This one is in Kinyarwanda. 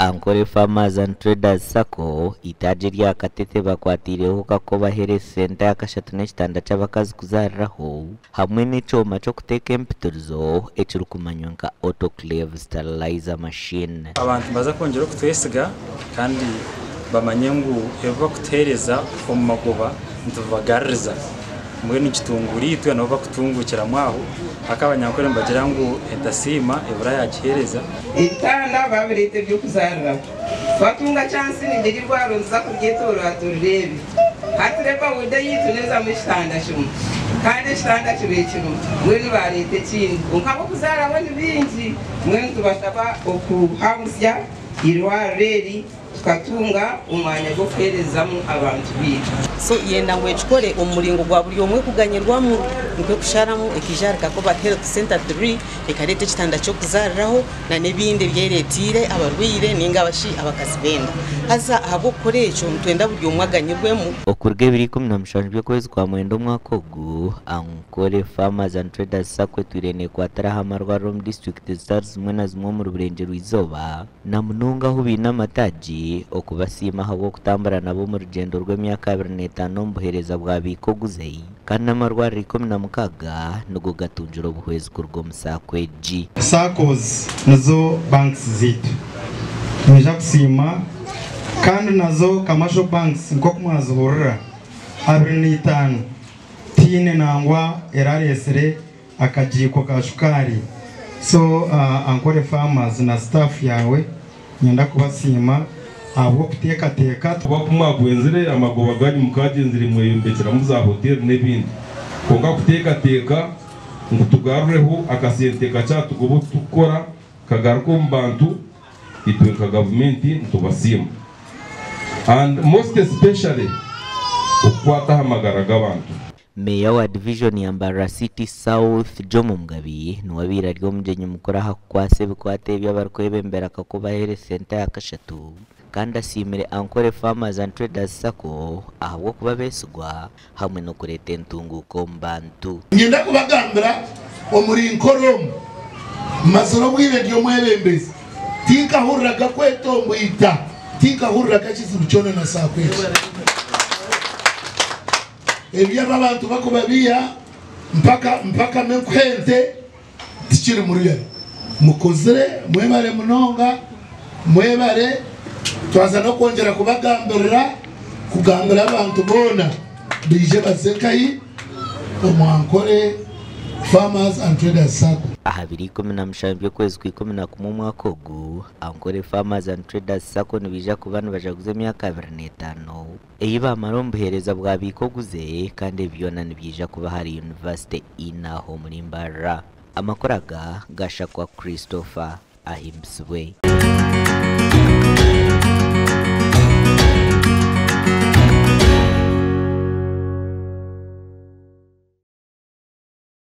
Ankole Farmers and Traders Sacco itajiri akatete bakwatireho kakoba here center yakashatu n'ekitanda cy'abakazi kuzariraho hamwe n'icoma cyo kuteka empitirizo ekirukumanywa nka autoclave sterilizer machine. Abantu baza kongera kutwesiga kandi bamanye ngo eva kutereza mu magoba ntubagariza mwe n'ikitunguri tu yanova kutungukira mwaho akabanyankore mbagira ngo entasima ebura yakihereza itanda babirite byo kuzarira batunga chance n'ingeri rwaronza kubyetora turebe hatireba wode yituneza mu kitanda shumwe kandi kitanda kibekino mwe nibarite kindi unkabo kuzara abandi bingi mwe tubashaba okuhangusya irwareri tukatunga umwanya go kwerezamo abantu bica so yenda ngo ekikore umuringo gwa buri omwe kuganyirwamo nkwe kusharamo ekijarika ko ba health center 3 ekarete kitanda cyo kuzariraho na nebinde byeretire abarwire ninga bashi abakazi benda haza ahabo korecho mtwenda buri omwe aganyirwemo okurge 2017 byo kwezi kwa mwendo mwakogu Ankole Farmers and Traders Sacco twirene kwatara hamarwa Rom district stars mwena zimwe mu ruburenge rwizoba na mununga ho binamataji okubasima habo kutambara nabo mu rugendo rw'emyaka 25 mbuhereza bwa bikoguzeyi kandi amarwa 16 nugo gatunjiro buhwezi kurwo musakwe G Saccos nazo banks zitu tumeja kusima kandi nazo commercial banks nko kumwazurura 25 tine nangwa eraresere akajiko ka shukari so Ankole Farmers na staff yawe nyenda kubasima abo kuteka teka bakumagwenzire amagoba ganyu mukagenzire mweyembekera muza hotel nebindi konga kuteka teka ngutugarureho akasente kacha tugobo tukora kagaruko mbantu itwenka government ntubasima and most especially ukwata hamagara gabantu. Meya wa division ya Mbarara City South Jomo Mugabi nuwabira ryo mjenye mukora hakwase bikwate by'abarkwebembera kakuba here center yakashatu kandi asimire Ankole Farmers and Traders Sacco ahubwo kuba besugwa hamwe no kureta entunguko mbantu. Ngenda kubagambira omurinkoromu mazoro bwire ryo mwebembezi tinka hurraga kwetombo ita tinka hurraga kizuru cyone na sakwe ebya abantu bakubabia mpaka menkwente tikiri muri mukozere mwebare munonga mwebare twaza no kongera kubagambirira kugambira abantu bona bije basekayi Ankole Farmers and Traders Sacco ahabiri 17 byo kwezi kwa 11 mwaka ogu Ankole Farmers and Traders Sacco nibija ku bantu bajaguze myaka 25 eyiba marombuhereza bwa bikoguze kandi byona nibija kuba hari university inaho muri Mbarara amakoraga gasha kwa Christopher Ahimbswe.